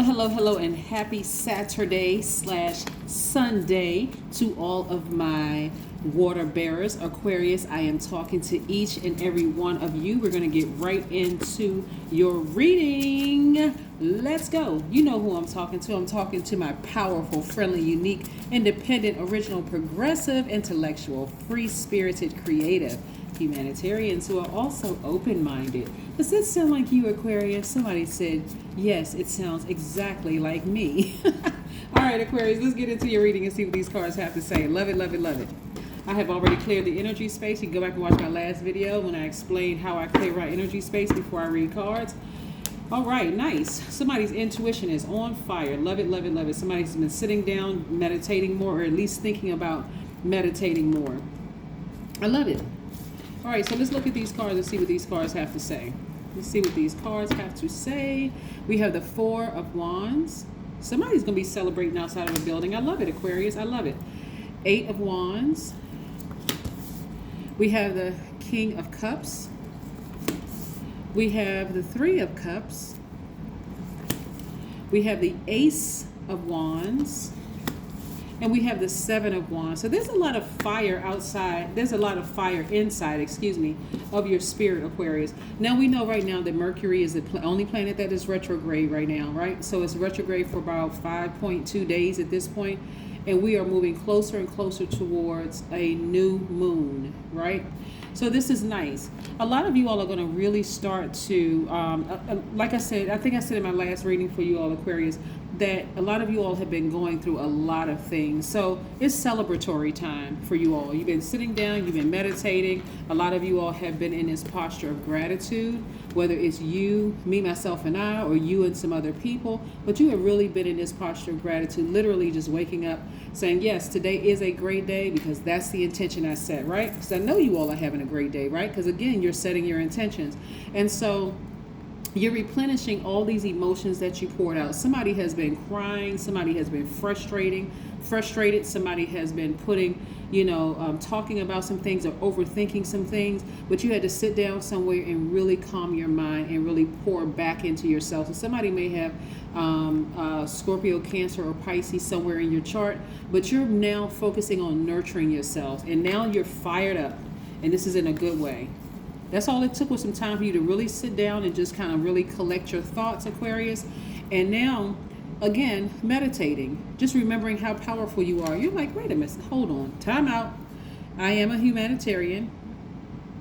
Hello, and happy Saturday slash Sunday to all of my water bearers. Aquarius, I am talking to each and every one of you. We're going to get right into your reading. Let's go. You know who I'm talking to. I'm talking to my powerful, friendly, unique, independent, original, progressive, intellectual, free-spirited, creative humanitarians who are also open-minded. Does it sound like you, Aquarius? Somebody said, yes, it sounds exactly like me. All right, Aquarius, let's get into your reading and see what these cards have to say. Love it, love it, love it. I have already cleared the energy space. You can go back and watch my last video when I explained how I clear my energy space before I read cards. All right, nice. Somebody's intuition is on fire. Love it, love it, love it. Somebody's been sitting down, meditating more, or at least thinking about meditating more. I love it. All right, so let's look at these cards and see what these cards have to say. Let's see what these cards have to say. We have the Four of Wands. Somebody's going to be celebrating outside of a building. I love it, Aquarius. I love it. Eight of Wands. We have the King of Cups. We have the Three of Cups. We have the Ace of Wands. And we have the Seven of Wands. So there's a lot of fire outside. There's a lot of fire inside, of your spirit, Aquarius. Now we know right now that Mercury is the only planet that is retrograde right now, right? So it's retrograde for about 5.2 days at this point. And we are moving closer and closer towards a new moon, right? So this is nice. A lot of you all are going to really start to, like I said, I think I said in my last reading for you all, Aquarius, that a lot of you all have been going through a lot of things. So it's celebratory time for you all. You've been sitting down, you've been meditating. A lot of you all have been in this posture of gratitude, whether it's you, me, myself, and I, or you and some other people. But you have really been in this posture of gratitude, literally just waking up saying, yes, today is a great day because that's the intention I set, right? Because I know you all are having a great day, right? Because again, you're setting your intentions. And so you're replenishing all these emotions that you poured out. Somebody has been crying. Somebody has been frustrated. Somebody has been putting, talking about some things or overthinking some things. But you had to sit down somewhere and really calm your mind and really pour back into yourself. So somebody may have Scorpio, Cancer, or Pisces somewhere in your chart. But you're now focusing on nurturing yourself. And now you're fired up. And this is in a good way. That's all it took was some time for you to really sit down and just kind of really collect your thoughts, Aquarius. And now, again, meditating, just remembering how powerful you are. You're like, wait a minute, hold on, time out. I am a humanitarian.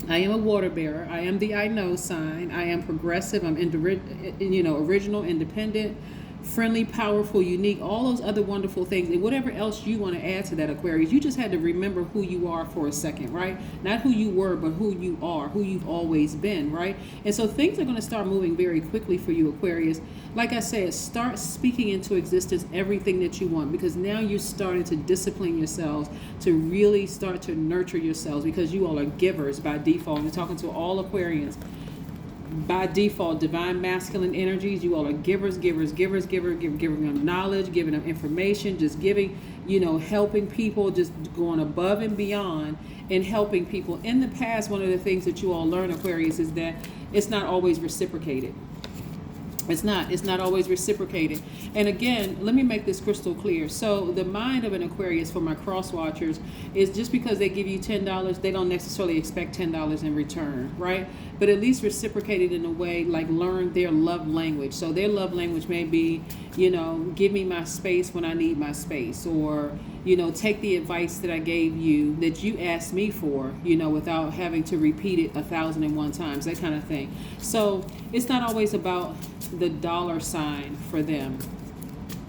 I am a water bearer. I am the I know sign. I am progressive. I'm original, independent, friendly, powerful, unique, all those other wonderful things, and whatever else you want to add to that, Aquarius. You just had to remember who you are for a second, right? Not who you were, but who you are, who you've always been, right? And so things are going to start moving very quickly for you, Aquarius. Like I said, start speaking into existence everything that you want, because now you're starting to discipline yourselves to really start to nurture yourselves, because you all are givers by default. I'm talking to all Aquarians. By default, divine masculine energies, you all are givers them knowledge, giving them information, just giving, helping people, just going above and beyond and helping people. In the past, one of the things that you all learn, Aquarius, is that it's not always reciprocated. It's not always reciprocated. And again, let me make this crystal clear. So the mind of an Aquarius, for my cross watchers, is just because they give you $10, they don't necessarily expect $10 in return, right? But at least reciprocated in a way, like learn their love language. So their love language may be, give me my space when I need my space, or, take the advice that I gave you, that you asked me for, without having to repeat it 1,001 times, that kind of thing. So it's not always about the dollar sign for them.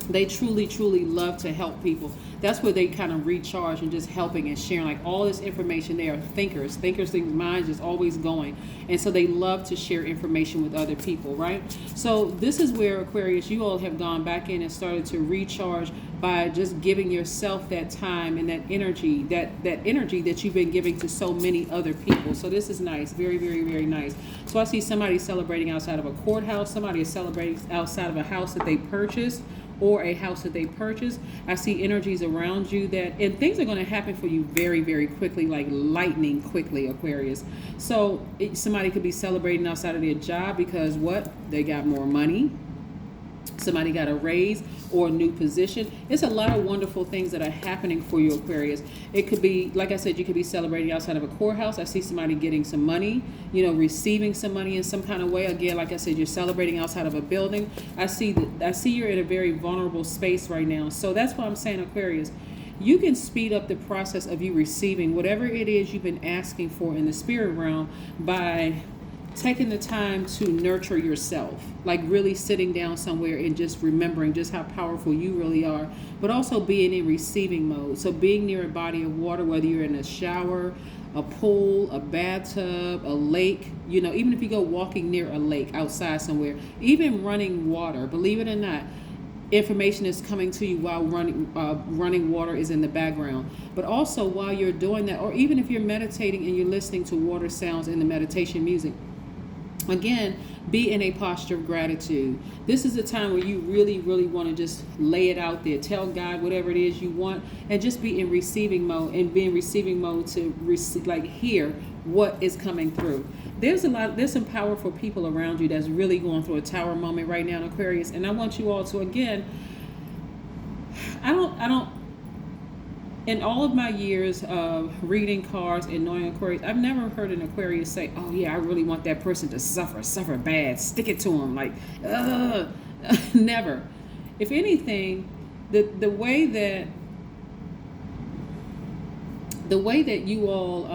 They truly, truly love to help people. That's where they kind of recharge and just helping and sharing, like all this information. They are thinkers. Thinkers' minds is always going. And so they love to share information with other people, right? So this is where, Aquarius, you all have gone back in and started to recharge by just giving yourself that time and that energy that you've been giving to so many other people. So this is nice. Very, very, very nice. So I see somebody celebrating outside of a courthouse. Somebody is celebrating outside of a house that they purchased, or a house that they purchased. I see energies around you and things are going to happen for you very, very quickly, like lightning quickly, Aquarius. So somebody could be celebrating outside of their job because they got more money. Somebody got a raise or a new position. It's a lot of wonderful things that are happening for you, Aquarius. It could be, like I said, you could be celebrating outside of a courthouse. I see somebody getting some money, receiving some money in some kind of way. Again, like I said, you're celebrating outside of a building. I see you're in a very vulnerable space right now. So that's why I'm saying, Aquarius, you can speed up the process of you receiving whatever it is you've been asking for in the spirit realm by taking the time to nurture yourself, like really sitting down somewhere and just remembering just how powerful you really are, but also being in receiving mode. So being near a body of water, whether you're in a shower, a pool, a bathtub, a lake, even if you go walking near a lake outside somewhere, even running water, believe it or not, information is coming to you while running water is in the background. But also while you're doing that, or even if you're meditating and you're listening to water sounds in the meditation music, again, be in a posture of gratitude. This is a time where you really, really want to just lay it out there. Tell God whatever it is you want, and just be in receiving mode, and be in receiving mode to hear what is coming through. There's some powerful people around you that's really going through a tower moment right now in Aquarius, and I want you all to, again, I don't in all of my years of reading cards and knowing Aquarius, I've never heard an Aquarius say, oh yeah, I really want that person to suffer bad, stick it to them, never. If anything, the way that you all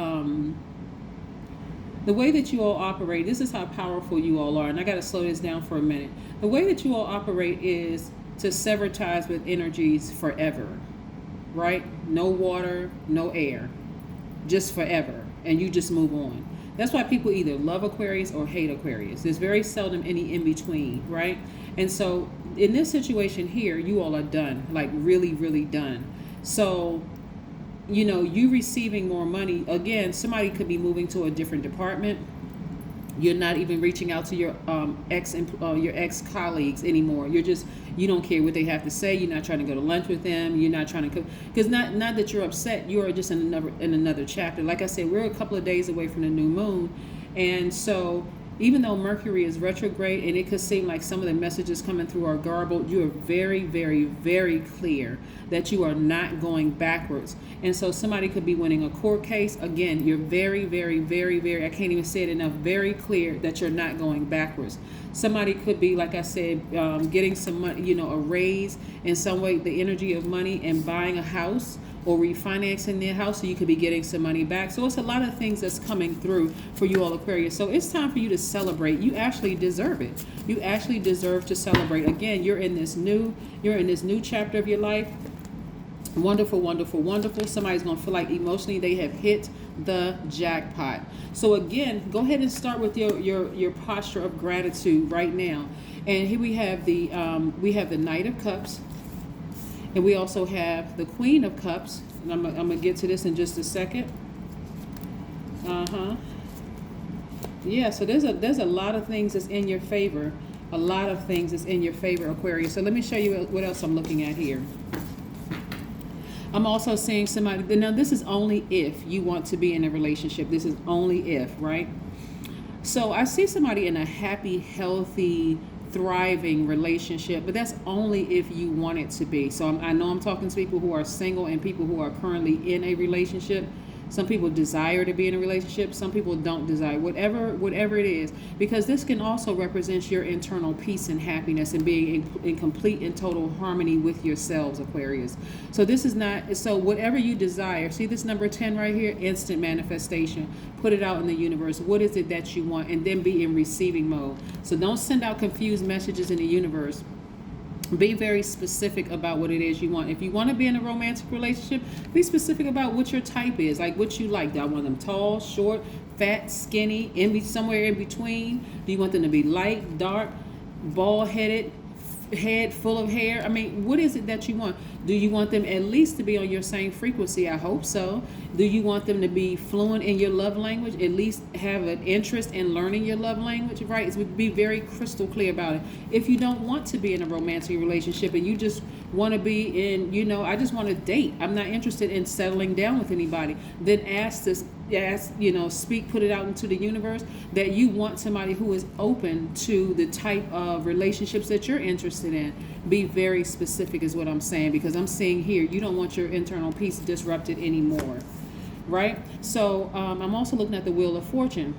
operate, this is how powerful you all are, and I got to slow this down for a minute. The way that you all operate is to sever ties with energies forever, right? No water, no air, just forever, and you just move on. That's why people either love Aquarius or hate Aquarius. There's very seldom any in between, right? And so in this situation here, you all are done, like really, really done. So you receiving more money. Again, somebody could be moving to a different department. You're not even reaching out to your ex colleagues anymore. You don't care what they have to say. You're not trying to go to lunch with them. You're not trying to cook, because not that you're upset. You are just in another chapter. Like I said, we're a couple of days away from the new moon, and so even though Mercury is retrograde and it could seem like some of the messages coming through are garbled, you are very, very, very clear that you are not going backwards. And so somebody could be winning a court case. Again, you're very, very, very, very, I can't even say it enough, very clear that you're not going backwards. Somebody could be, like I said, getting some money, a raise in some way, the energy of money, and buying a house or refinancing their house, so you could be getting some money back. So it's a lot of things that's coming through for you all, Aquarius. So it's time for you to celebrate. You actually deserve it. You actually deserve to celebrate. Again, you're in this new chapter of your life. Wonderful, wonderful, wonderful. Somebody's going to feel like emotionally they have hit the jackpot. So again, go ahead and start with your posture of gratitude right now. And here we have the Knight of Cups. And we also have the Queen of Cups. And I'm going to get to this in just a second. Yeah, so there's a lot of things that's in your favor. A lot of things that's in your favor, Aquarius. So let me show you what else I'm looking at here. I'm also seeing somebody. Now, this is only if you want to be in a relationship. This is only if, right? So I see somebody in a happy, healthy, thriving relationship, but that's only if you want it to be. So I know I'm talking to people who are single and people who are currently in a relationship. Some people desire to be in a relationship. Some people don't desire, whatever it is, because this can also represent your internal peace and happiness and being in complete and total harmony with yourselves, Aquarius. So this is not, so whatever you desire, see this number 10 right here, instant manifestation. Put it out in the universe. What is it that you want? And then be in receiving mode. So don't send out confused messages in the universe. Be very specific about what it is you want. If you want to be in a romantic relationship, be specific about what your type is, like what you like. Do I want them tall, short, fat, skinny, somewhere in between? Do you want them to be light, dark, bald-headed, head full of hair? I mean, what is it that you want? Do you want them at least to be on your same frequency? I hope so. Do you want them to be fluent in your love language? At least have an interest in learning your love language, right? It would be very crystal clear about it. If you don't want to be in a romantic relationship and you just want to be in, I just want to date, I'm not interested in settling down with anybody, then speak, put it out into the universe that you want somebody who is open to the type of relationships that you're interested in. Be very specific is what I'm saying, because I'm seeing here you don't want your internal peace disrupted anymore, right? So I'm also looking at the Wheel of Fortune.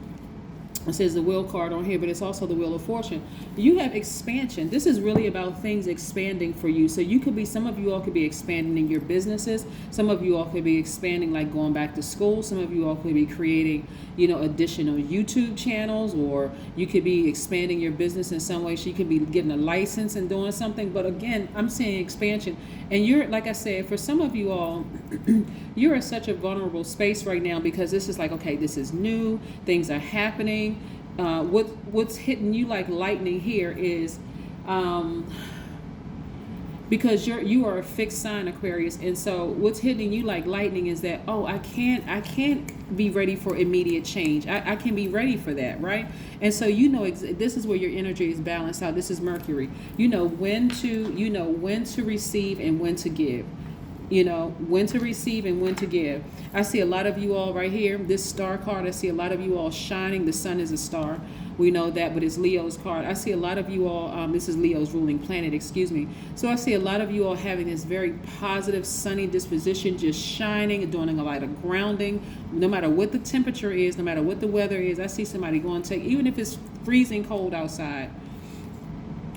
It says the Wheel card on here, but it's also the Wheel of Fortune. You have expansion. This is really about things expanding for you. So some of you all could be expanding in your businesses. Some of you all could be expanding, like going back to school. Some of you all could be creating, additional YouTube channels, or you could be expanding your business in some way. So you could be getting a license and doing something. But again, I'm seeing expansion. And you're, like I said, for some of you all, you're in such a vulnerable space right now, because this is like, okay, this is new. Things are happening. What's hitting you like lightning here is because you are a fixed sign, Aquarius, and so what's hitting you like lightning is that, I can't be ready for immediate change. I can be ready for that, right? And so this is where your energy is balanced out. This is Mercury. You know when to receive and when to give. When to receive and when to give. I see a lot of you all right here, this star card, I see a lot of you all shining. The sun is a star. We know that, but it's Leo's card. I see a lot of you all, this is Leo's ruling planet, excuse me. So I see a lot of you all having this very positive, sunny disposition, just shining and doing a lot of grounding. No matter what the temperature is, no matter what the weather is, I see somebody going to take, even if it's freezing cold outside,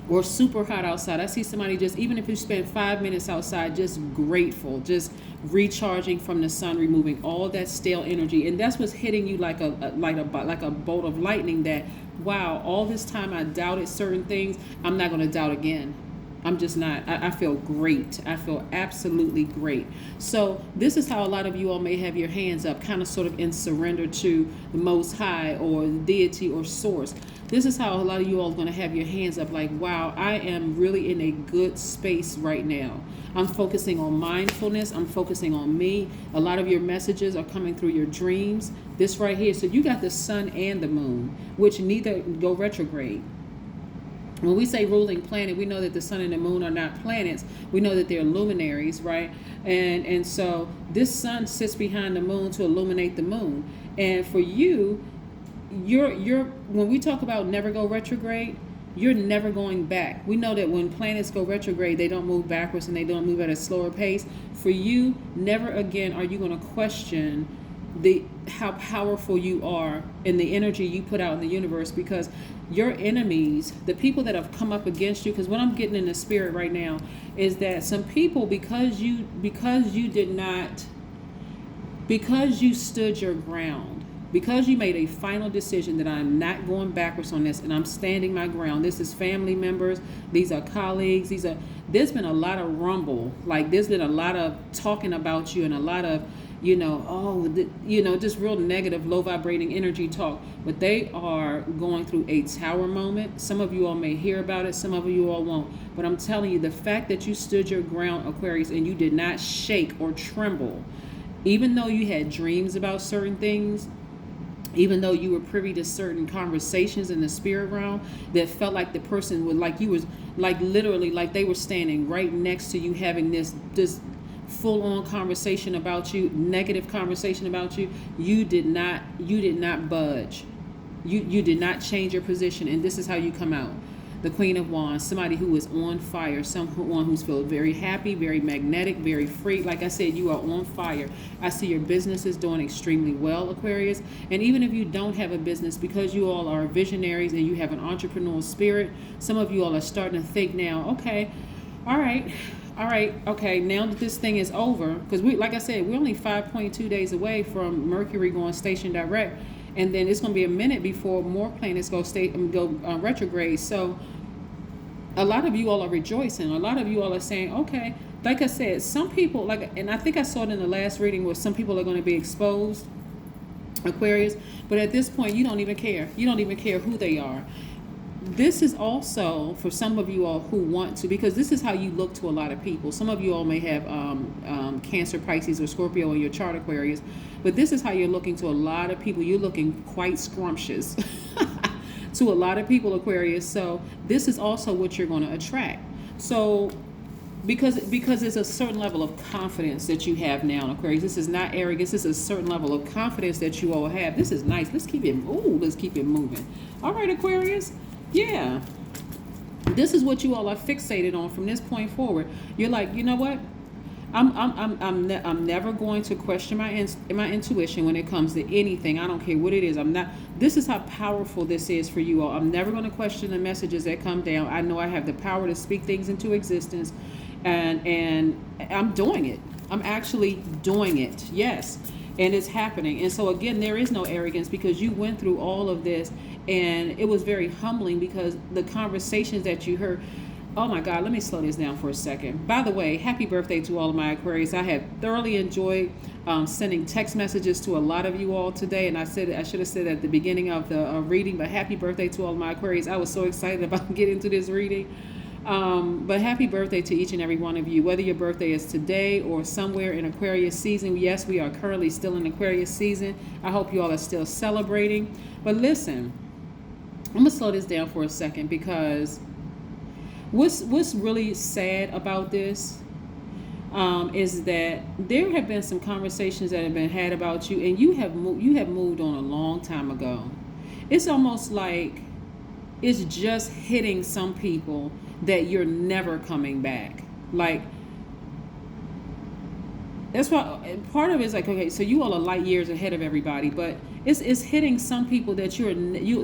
or super hot outside, I see somebody just, even if you spend 5 minutes outside, just grateful, just recharging from the sun, removing all that stale energy. And that's what's hitting you like a bolt of lightning, that, wow, all this time I doubted certain things, I'm not going to doubt again. I'm just not. I feel great. I feel absolutely great. So this is how a lot of you all may have your hands up, kind of sort of in surrender to the Most High or deity or source. This is how a lot of you all are going to have your hands up, like, wow, I am really in a good space right now. I'm focusing on mindfulness. I'm focusing on me. A lot of your messages are coming through your dreams. This right here. So you got the sun and the moon, which neither go retrograde. When we say ruling planet, we know that the sun and the moon are not planets. We know that they're luminaries, right? And so this sun sits behind the moon to illuminate the moon. And for you, you're when we talk about never go retrograde, you're never going back. We know that when planets go retrograde, they don't move backwards and they don't move at a slower pace. For you, never again are you going to question how powerful you are and the energy you put out in the universe, because your enemies, the people that have come up against you, because what I'm getting in the spirit right now is that some people, because you stood your ground, because you made a final decision that I'm not going backwards on this and I'm standing my ground. This is family members, these are colleagues, there's been a lot of rumble, like there's been a lot of talking about you and a lot of just real negative, low vibrating energy talk. But they are going through a tower moment. Some of you all may hear about it, some of you all won't. But I'm telling you, the fact that you stood your ground, Aquarius, and you did not shake or tremble, even though you had dreams about certain things, even though you were privy to certain conversations in the spirit realm that felt like the person would, like you was, like literally, like they were standing right next to you, having this full-on conversation about you, negative conversation about you, you did not budge. You did not change your position, and this is how you come out. The Queen of Wands, somebody who is on fire, someone who's feel very happy, very magnetic, very free. Like I said, you are on fire. I see your business is doing extremely well, Aquarius. And even if you don't have a business, because you all are visionaries and you have an entrepreneurial spirit, some of you all are starting to think now, okay, all right, okay, now that this thing is over, because like I said, we're only 5.2 days away from Mercury going station direct, and then it's going to be a minute before more planets go retrograde. So a lot of you all are rejoicing. A lot of you all are saying, okay, like I said, some people, and I think I saw it in the last reading, where some people are going to be exposed, Aquarius, but at this point, you don't even care. You don't even care who they are. this is also for some of you all who want to, because this is how you look to a lot of people. Some of you all may have Cancer, Pisces, or Scorpio in your chart, Aquarius, but this is how you're looking to a lot of people. You're looking quite scrumptious to a lot of people, Aquarius. So this is also what you're going to attract. So because it's a certain level of confidence that you have now, Aquarius. This is not arrogance. This is a certain level of confidence that you all have. This is nice. Let's keep it moving. All right, Aquarius. Yeah. This is what you all are fixated on from this point forward. You're like, you know what? I'm never going to question my intuition when it comes to anything. I don't care what it is. I'm not. This is how powerful this is for you all. I'm never going to question the messages that come down. I know I have the power to speak things into existence, and I'm doing it. I'm actually doing it. Yes. And it's happening. And so again, there is no arrogance, because you went through all of this, and it was very humbling, because the conversations that you heard. Oh my God, let me slow this down for a second. By the way, happy birthday to all of my Aquarius. I have thoroughly enjoyed sending text messages to a lot of you all today. And I should have said at the beginning of the reading, but happy birthday to all of my Aquarius. I was so excited about getting to this reading. But happy birthday to each and every one of you, whether your birthday is today or somewhere in Aquarius season. Yes, we are currently still in Aquarius season. I hope you all are still celebrating. But listen, I'm going to slow this down for a second, because what's really sad about this is that there have been some conversations that have been had about you, and you have moved on a long time ago. It's almost like it's just hitting some people that you're never coming back. Like, that's why part of it is like, okay, so you all are light years ahead of everybody, but it's hitting some people that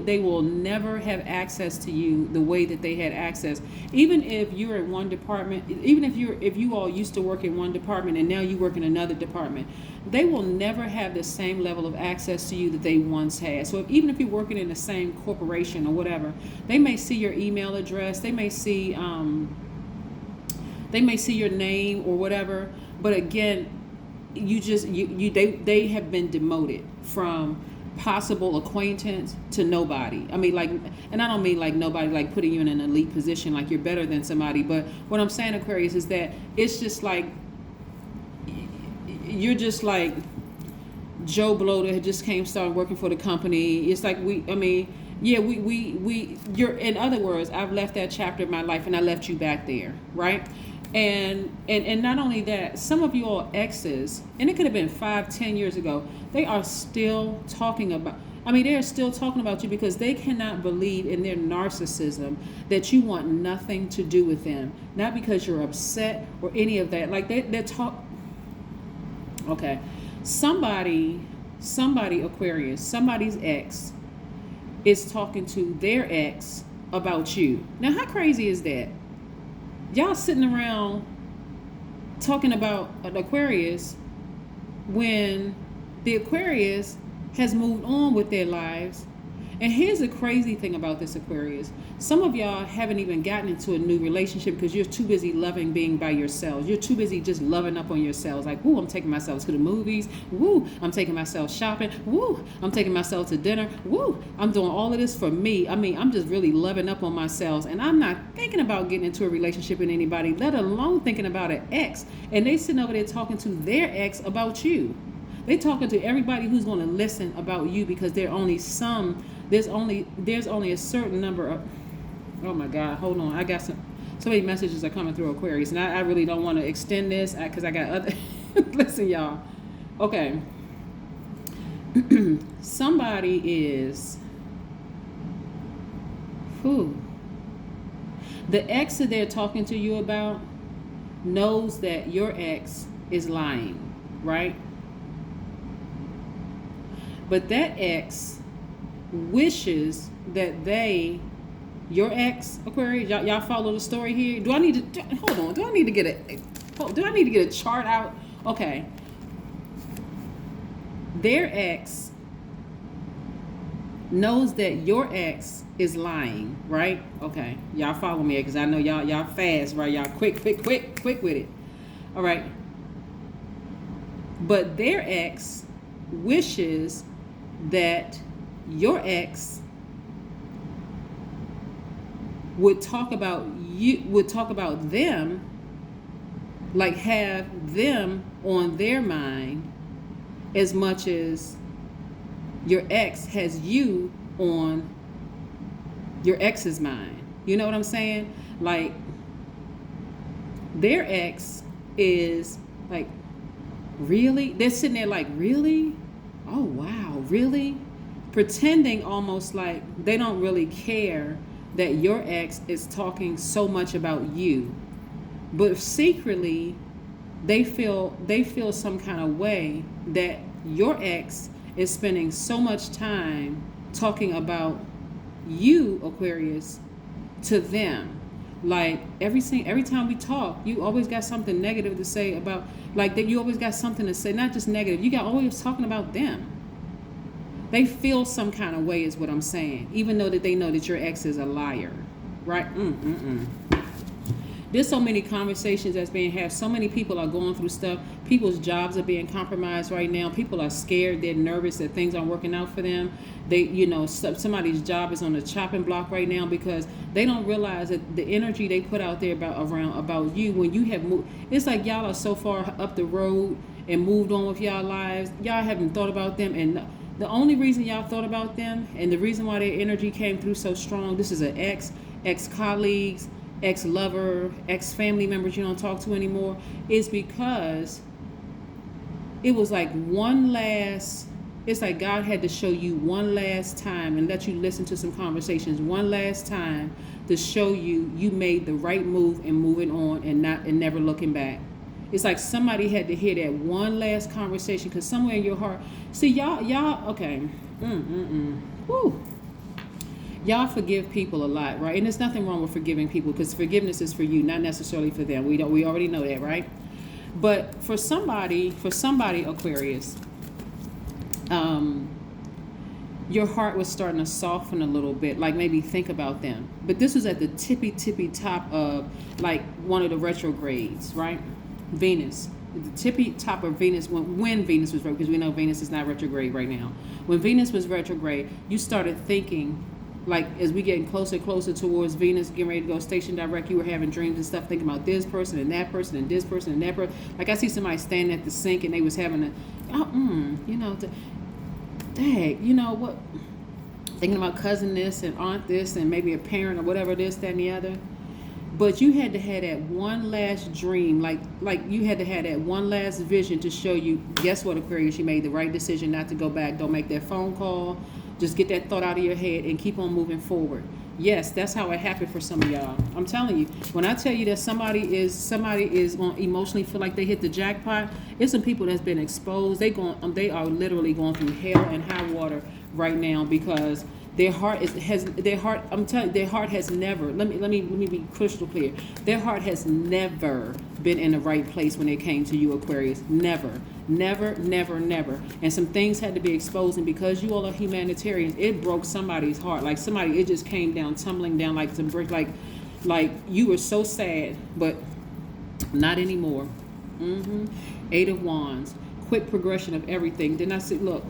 they will never have access to you the way that they had access. Even if you're in one department, even if you all used to work in one department and now you work in another department, they will never have the same level of access to you that they once had. So even if you're working in the same corporation or whatever, they may see your email address, they may see your name or whatever, but again, they have been demoted from possible acquaintance to nobody. I mean, like, and I don't mean like nobody, like putting you in an elite position, like you're better than somebody. But what I'm saying, Aquarius, is that it's just like, you're just like Joe Blow that just started working for the company. It's like you're, in other words, I've left that chapter of my life and I left you back there, right? And not only that, some of you all exes, and it could have been 5-10 years ago, they are still talking about, they're still talking about you because they cannot believe in their narcissism that you want nothing to do with them. Not because you're upset or any of that. Like they're okay. Somebody, Aquarius, somebody's ex is talking to their ex about you. Now, how crazy is that? Y'all sitting around talking about an Aquarius when the Aquarius has moved on with their lives. And here's the crazy thing about this, Aquarius. Some of y'all haven't even gotten into a new relationship because you're too busy loving being by yourselves. You're too busy just loving up on yourselves. Like, woo, I'm taking myself to the movies. Woo, I'm taking myself shopping. Woo, I'm taking myself to dinner. Woo, I'm doing all of this for me. I'm just really loving up on myself. And I'm not thinking about getting into a relationship with anybody, let alone thinking about an ex. And they sitting over there talking to their ex about you. They talking to everybody who's going to listen about you, because there's only a certain number of, oh my God, hold on. I got so many messages are coming through, Aquarius, and I really don't want to extend this because I got other, listen, y'all. Okay. Somebody is, the ex that they're talking to you about knows that your ex is lying, right? But that ex wishes that your ex, Aquarius, y'all follow the story here? Do I need to get a chart out? Okay. Their ex knows that your ex is lying, right? Okay. Y'all follow me, because I know y'all fast, right? Y'all quick with it. All right. But their ex wishes that your ex would talk about them, like have them on their mind as much as your ex has you on your ex's mind. You know what I'm saying? Like, their ex is like, really? They're sitting there like, really? Oh, wow, really? Pretending almost like they don't really care that your ex is talking so much about you. But secretly, they feel some kind of way that your ex is spending so much time talking about you, Aquarius, to them. Like every time we talk, you always got something negative to say about, like, that you always got something to say, not just negative. You got always talking about them. They feel some kind of way is what I'm saying, even though that they know that your ex is a liar, right? There's so many conversations that's being had. So many people are going through stuff. People's jobs are being compromised right now. People are scared. They're nervous that things aren't working out for them. They, somebody's job is on the chopping block right now because they don't realize that the energy they put out there about you, when you have moved, it's like y'all are so far up the road and moved on with y'all lives. Y'all haven't thought about them, and the only reason y'all thought about them and the reason why their energy came through so strong, this is an ex-colleagues, ex-lover, ex-family members you don't talk to anymore, is because it was like it's like God had to show you one last time and let you listen to some conversations one last time to show you made the right move and moving on and never looking back. It's like somebody had to hear that one last conversation, because somewhere in your heart, see, y'all, okay, woo. Y'all forgive people a lot, right? And there's nothing wrong with forgiving people, because forgiveness is for you, not necessarily for them. We already know that, right? But for somebody, Aquarius, your heart was starting to soften a little bit, like maybe think about them. But this was at the tippy top of like one of the retrogrades, right? Venus, the tippy top of Venus, when Venus was retrograde, because we know Venus is not retrograde right now. When Venus was retrograde, you started thinking, like, as we getting closer towards Venus, getting ready to go station direct, you were having dreams and stuff, thinking about this person and that person and this person and that person. Like, I see somebody standing at the sink and they was having what, thinking about cousin this and aunt this and maybe a parent or whatever, this, that, and the other. But you had to have that one last dream, like you had to have that one last vision to show you, guess what, Aquarius, you made the right decision not to go back. Don't make that phone call. Just get that thought out of your head and keep on moving forward. Yes, that's how it happened for some of y'all. I'm telling you, when I tell you that somebody is going to emotionally feel like they hit the jackpot, it's some people that's been exposed. They are literally going through hell and high water right now, because their heart has never, let me be crystal clear. Their heart has never been in the right place when it came to you, Aquarius. Never. And some things had to be exposed, and because you all are humanitarians, it broke somebody's heart. Like it just came down, tumbling down like some brick. Like you were so sad, but not anymore. Eight of Wands, quick progression of everything. Then I said, look,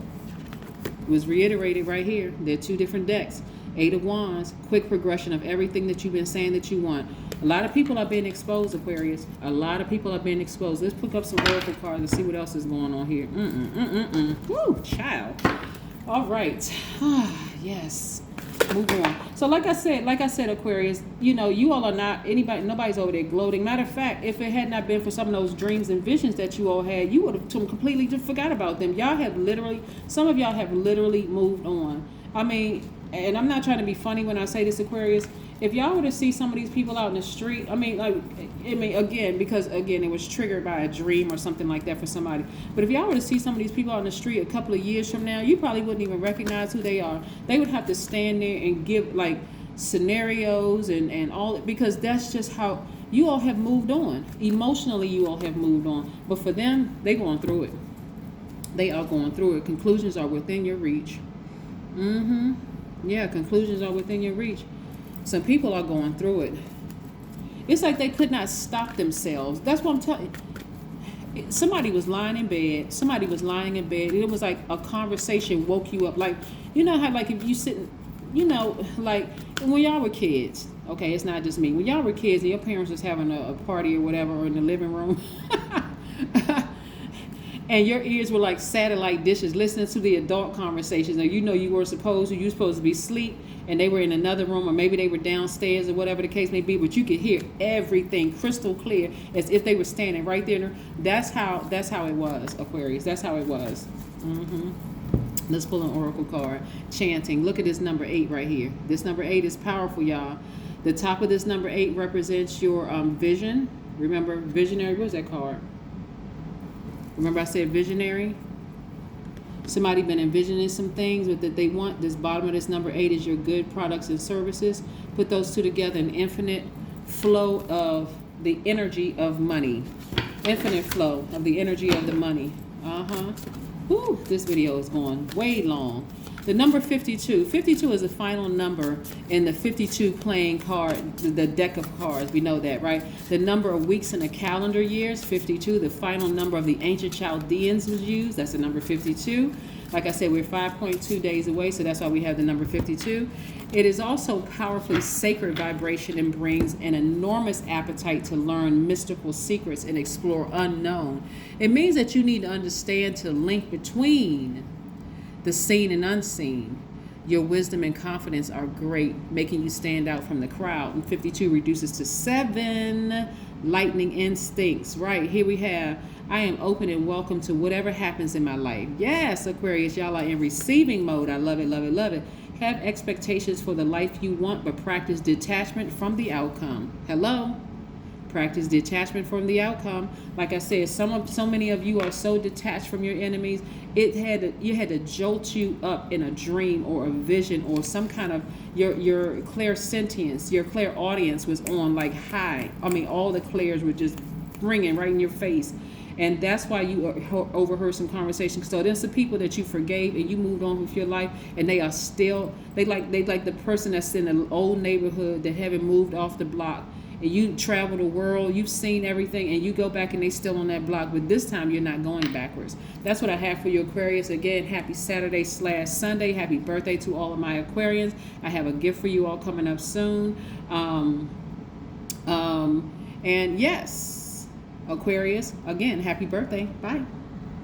it was reiterated right here. They're two different decks. Eight of Wands, quick progression of everything that you've been saying that you want. A lot of people are being exposed, Aquarius. A lot of people are being exposed. Let's pick up some oracle cards and see what else is going on here. Woo, child. All right. Yes. Move on. So like I said, Aquarius, you all are not nobody's over there gloating. Matter of fact, if it had not been for some of those dreams and visions that you all had, you would have completely just forgot about them. Some of y'all have literally moved on. I mean, and I'm not trying to be funny when I say this, Aquarius. If y'all were to see some of these people out in the street, because it was triggered by a dream or something like that for somebody. But if y'all were to see some of these people out in the street a couple of years from now, you probably wouldn't even recognize who they are. They would have to stand there and give like scenarios and all, because that's just how you all have moved on. Emotionally, you all have moved on. But for them, they're going through it. They are going through it. Conclusions are within your reach. Yeah, conclusions are within your reach. Some people are going through it. It's like they could not stop themselves. That's what I'm telling you. Somebody was lying in bed. It was like a conversation woke you up. Like, you know how, like, if you sitting, like when y'all were kids, Okay, it's not just me. When y'all were kids and your parents was having a party or whatever, or in the living room, and your ears were like satellite dishes listening to the adult conversations, and you were supposed to be asleep, and they were in another room, or maybe they were downstairs, or whatever the case may be, but you could hear everything crystal clear as if they were standing right there. That's how it was, Aquarius. That's how it was. Let's pull an oracle card. Chanting. Look at this number 8 right here. This number 8 is powerful, y'all. The top of this number 8 represents your vision. Remember, visionary. What's that card? Remember I said visionary? Somebody been envisioning some things that they want. This bottom of this number 8 is your good products and services. Put those two together, an infinite flow of the energy of money. Infinite flow of the energy of the money. Whew, this video is going way long. The number 52. 52 is the final number in the 52 playing card, the deck of cards. We know that, right? The number of weeks in a calendar year is 52. The final number of the ancient Chaldeans was used. That's the number 52. Like I said, we're 5.2 days away, so that's why we have the number 52. It is also powerfully sacred vibration and brings an enormous appetite to learn mystical secrets and explore unknown. It means that you need to understand to link between the seen and unseen. Your wisdom and confidence are great, making you stand out from the crowd. And 52 reduces to 7 lightning instincts. Right, here we have, I am open and welcome to whatever happens in my life. Yes, Aquarius, y'all are in receiving mode. I love it, love it, love it. Have expectations for the life you want, but practice detachment from the outcome. Hello? Practice detachment from the outcome. Like I said, so many of you are so detached from your enemies. You had to jolt you up in a dream or a vision or some kind of your clairsentience, your clairaudience was on like high. I mean, all the clairs were just ringing right in your face. And that's why you overheard some conversations. So there's some people that you forgave and you moved on with your life, and they are still, they like the person that's in an old neighborhood that haven't moved off the block. And you travel the world, you've seen everything, and you go back and they still on that block, but this time you're not going backwards. That's what I have for you, Aquarius. Again, happy Saturday/Sunday. Happy birthday to all of my Aquarians. I have a gift for you all coming up soon. And yes, Aquarius, again, happy birthday. Bye.